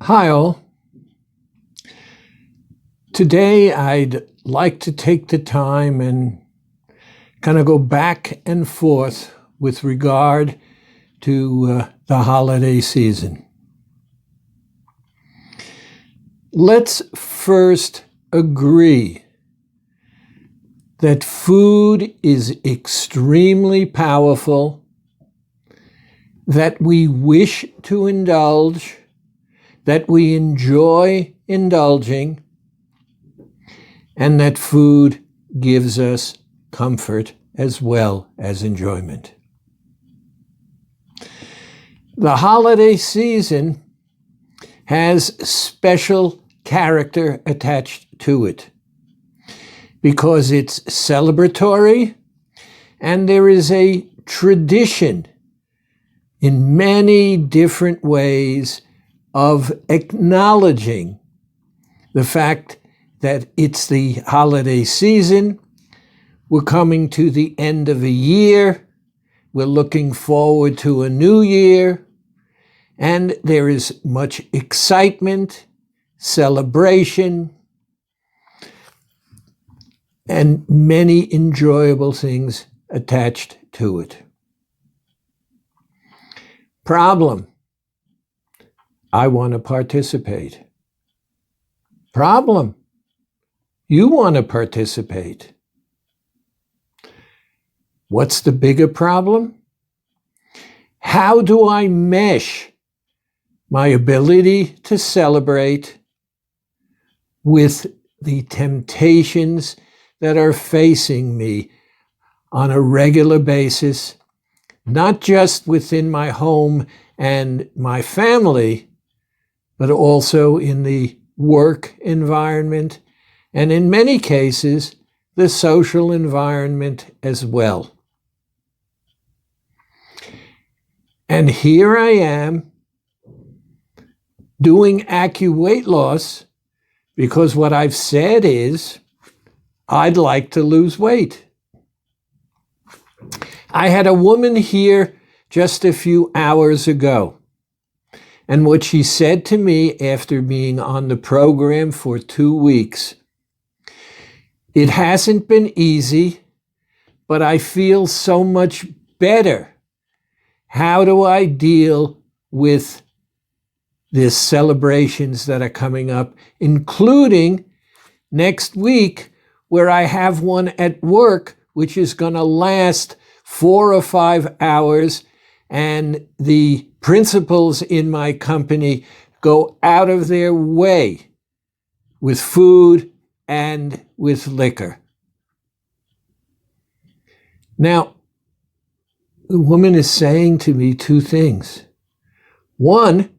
Hi all. Today I'd like to take the time and kind of go back and forth with regard to the holiday season. Let's first agree that food is extremely powerful, that we wish to indulge, that we enjoy indulging, and that food gives us comfort as well as enjoyment. The holiday season has special character attached to it because it's celebratory and there is a tradition in many different ways of acknowledging the fact that it's the holiday season. We're coming to the end of a year. We're looking forward to a new year. And there is much excitement, celebration, and many enjoyable things attached to it. Problem: I want to participate. Problem: you want to participate. What's the bigger problem? How do I mesh my ability to celebrate with the temptations that are facing me on a regular basis, not just within my home and my family, but also in the work environment, and in many cases, the social environment as well. And here I am doing weight loss because what I've said is I'd like to lose weight. I had a woman here just a few hours ago, and what she said to me after being on the program for 2 weeks: it hasn't been easy, but I feel so much better. How do I deal with the celebrations that are coming up, including next week, where I have one at work, which is going to last 4 or 5 hours, and the principals in my company go out of their way with food and with liquor. Now, the woman is saying to me 2 things. One,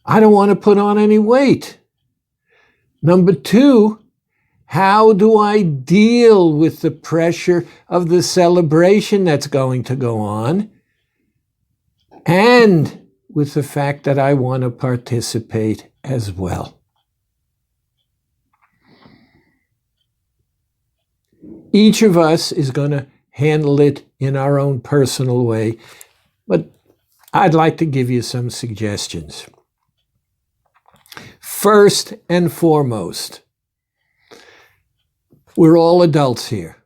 I don't want to put on any weight. Number 2, how do I deal with the pressure of the celebration that's going to go on, and with the fact that I want to participate as well? Each of us is going to handle it in our own personal way, but I'd like to give you some suggestions. First and foremost, we're all adults here.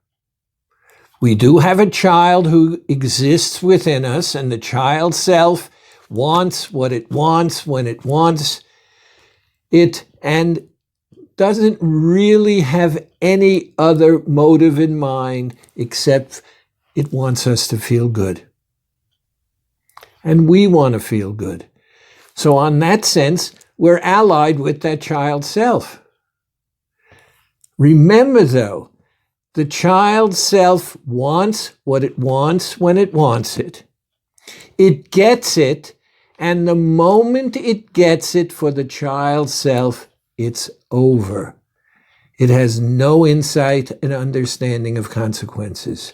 We do have a child who exists within us, and the child self wants what it wants when it wants it, and doesn't really have any other motive in mind except it wants us to feel good. And we want to feel good. So on that sense, we're allied with that child self. Remember though, the child self wants what it wants when it wants it. It gets it, and the moment it gets it for the child self, it's over. It has no insight and understanding of consequences.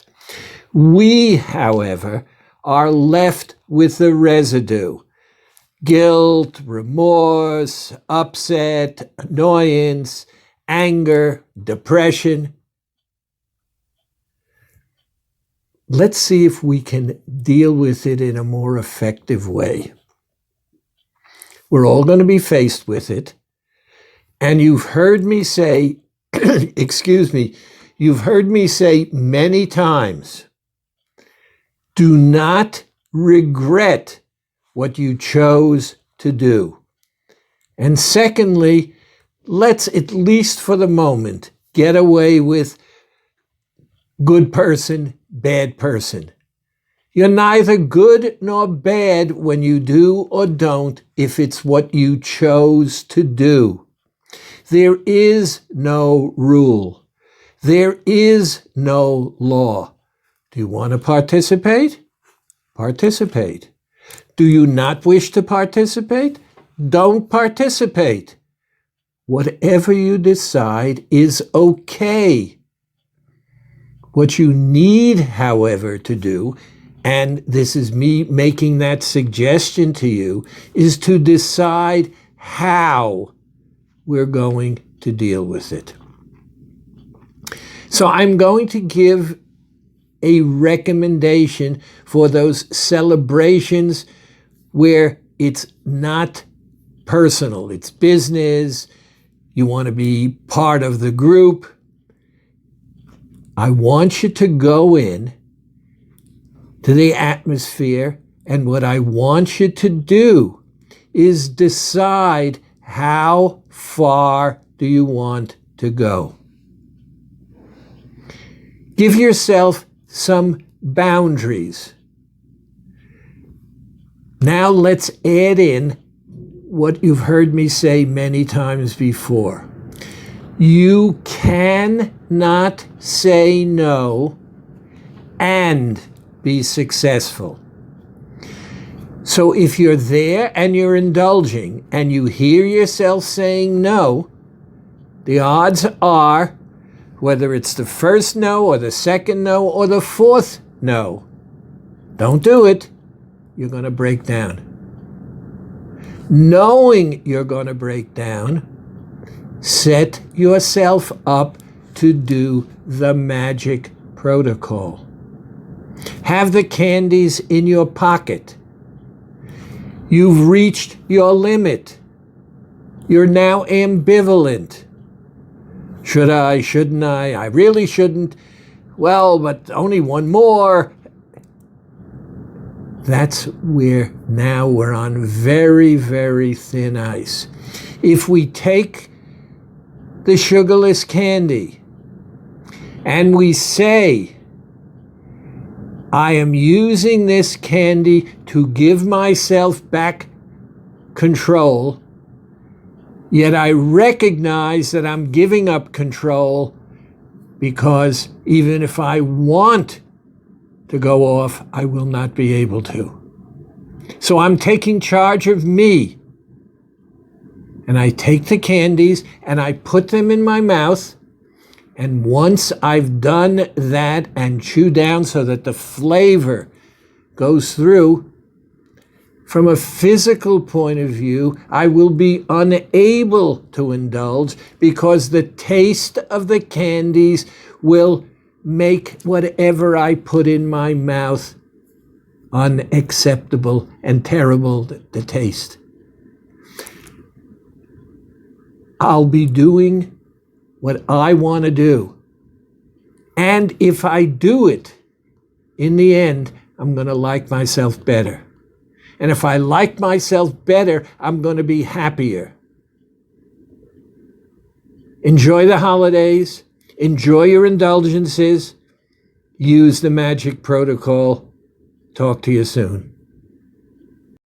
We, however, are left with the residue: guilt, remorse, upset, annoyance, anger, depression. Let's see if we can deal with it in a more effective way. We're all going to be faced with it. And you've heard me say, excuse me, you've heard me say many times, do not regret what you chose to do. And secondly, let's, at least for the moment, get away with good person, bad person. You're neither good nor bad when you do or don't if it's what you chose to do. There is no rule. There is no law. Do you want to participate? Participate. Do you not wish to participate? Don't participate. Whatever you decide is okay. What you need, however, to do, and this is me making that suggestion to you, is to decide how we're going to deal with it. So I'm going to give a recommendation for those celebrations where it's not personal, it's business, you want to be part of the group. I want you to go in to the atmosphere, and what I want you to do is decide how far do you want to go. Give yourself some boundaries. Now let's add in what you've heard me say many times before. You cannot say no and be successful. So if you're there and you're indulging and you hear yourself saying no, the odds are, whether it's the first no or the second no or the fourth no, don't do it. You're going to break down. Knowing you're going to break down, set yourself up to do the magic protocol. Have the candies in your pocket. You've reached your limit. You're now ambivalent. Should I? Shouldn't I? I really shouldn't. Well, but only one more. That's where now we're on very, very thin ice. If we take the sugarless candy and we say, I am using this candy to give myself back control, yet I recognize that I'm giving up control because even if I want to go off, I will not be able to. So I'm taking charge of me. And I take the candies and I put them in my mouth. And once I've done that and chew down so that the flavor goes through, from a physical point of view, I will be unable to indulge because the taste of the candies will make whatever I put in my mouth unacceptable and terrible, the taste. I'll be doing what I want to do. And if I do it, in the end, I'm going to like myself better. And if I like myself better, I'm going to be happier. Enjoy the holidays. Enjoy your indulgences. Use the magic protocol. Talk to you soon.